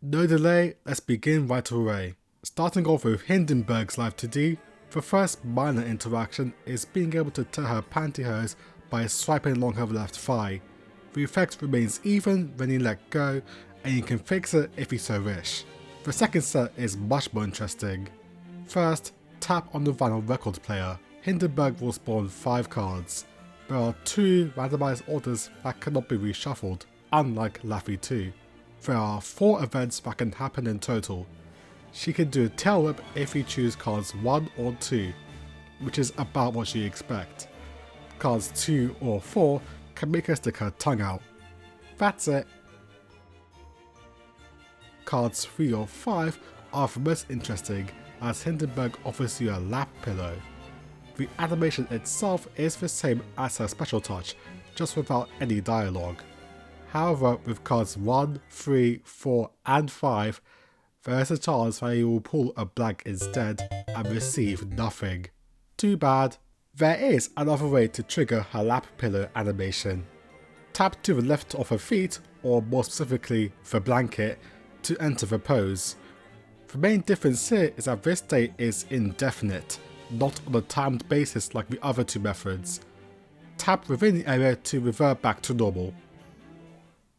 No delay, let's begin right away. Starting off with Hindenburg's L2D, the first minor interaction is being able to tear her pantyhose by swiping along her left thigh. The effect remains even when you let go, and you can fix it if you so wish. The second set is much more interesting. First, tap on the vinyl record player. Hindenburg will spawn 5 cards. There are 2 randomized orders that cannot be reshuffled, unlike Laffy 2. There are 4 events that can happen in total. She can do a tail whip if you choose cards 1 or 2, which is about what you expect. Cards 2 or 4 can make her stick her tongue out. That's it. Cards 3 or 5 are the most interesting, as Hindenburg offers you a lap pillow. The animation itself is the same as her special touch, just without any dialogue. However, with cards 1, 3, 4 and 5, there is a chance that you will pull a blank instead and receive nothing. Too bad. There is another way to trigger her lap pillow animation. Tap to the left of her feet, or more specifically the blanket, to enter the pose. The main difference here is that this state is indefinite, not on a timed basis like the other 2 methods. Tap within the area to revert back to normal.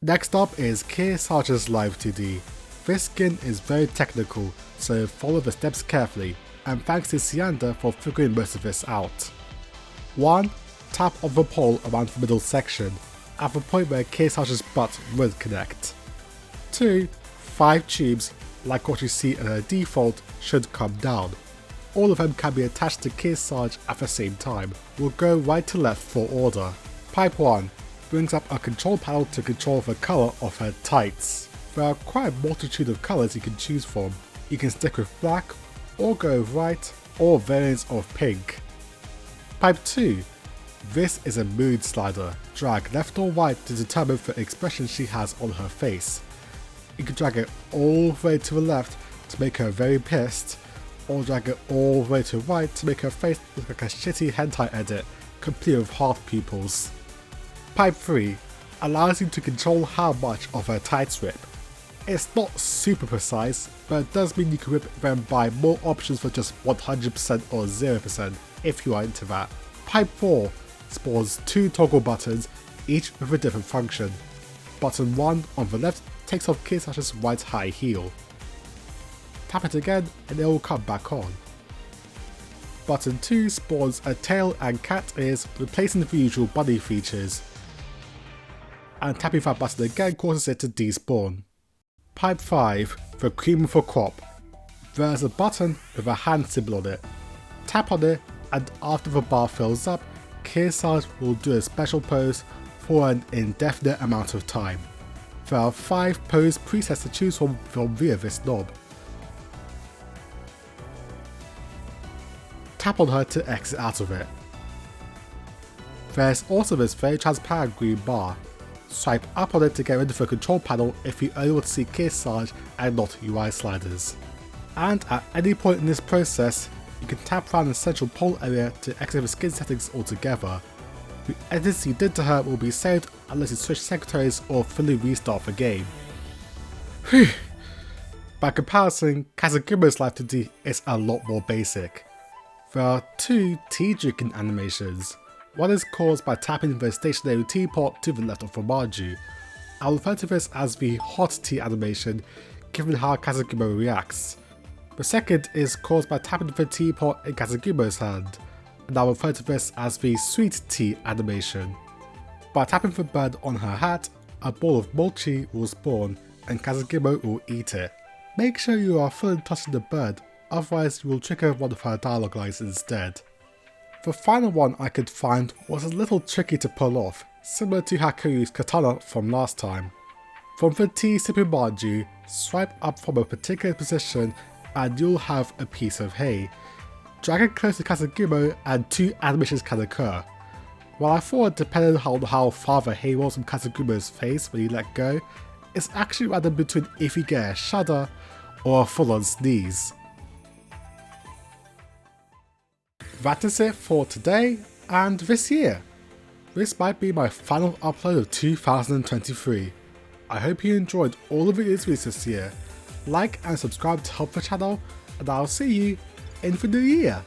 Next up is Kearsarge's L2D. This skin is very technical, so follow the steps carefully, and thanks to Syanda for figuring most of this out. 1. Tap on the pole around the middle section, at the point where Kearsarge's butt would connect. 2. 5 tubes, like what you see in her default, should come down. All of them can be attached to Kearsarge at the same time. We'll go right to left for order. Pipe 1 brings up a control panel to control the colour of her tights. There are quite a multitude of colours you can choose from. You can stick with black, or go right, or variants of pink. Pipe 2. This is a mood slider. Drag left or right to determine the expression she has on her face. You can drag it all the way to the left to make her very pissed, or drag it all the way to the right to make her face look like a shitty hentai edit, complete with heart pupils. Pipe 3 allows you to control how much of her tights rip. It's not super precise, but it does mean you can rip them by more options for just 100% or 0% if you are into that. Pipe 4 spawns 2 toggle buttons, each with a different function. Button 1 on the left takes off Kearsarge's right high heel. Tap it again and it will come back on. Button 2 spawns a tail and cat ears, replacing the usual bunny features. And tapping that button again causes it to despawn. Pipe 5, the cream of the crop. There's a button with a hand symbol on it. Tap on it, and after the bar fills up, Kearsarge will do a special pose for an indefinite amount of time. There are 5 pose presets to choose from via this knob. Tap on her to exit out of it. There's also this very transparent green bar. Swipe up on it to get rid of the control panel if you only want to see Kearsarge and not UI sliders. And at any point in this process, you can tap around the central pole area to exit the skin settings altogether. The edits you did to her will be saved unless you switch secretaries or fully restart the game. Whew. By comparison, Kazagumo's L2D is a lot more basic. There are 2 tea drinking animations. One is caused by tapping the stationary teapot to the left of the Marju. I'll refer to this as the hot tea animation, given how Kazagumo reacts. The second is caused by tapping the teapot in Kazagumo's hand, and I'll refer to this as the sweet tea animation. By tapping the bird on her hat, a ball of mochi will spawn and Kazagumo will eat it. Make sure you are fully touching the bird, otherwise you will trigger one of her dialogue lines instead. The final one I could find was a little tricky to pull off, similar to Hakuryu's katana from last time. From the tea sipping Marju, swipe up from a particular position and you'll have a piece of hay. Drag it close to Kazagumo and 2 animations can occur. While I thought it depended on how far the hay was from Kazagumo's face when you let go, it's actually random between if you get a shudder or a full on sneeze. That is it for today and this year. This might be my final upload of 2023. I hope you enjoyed all of the videos this year. like and subscribe to help the channel, and I'll see you in the new year.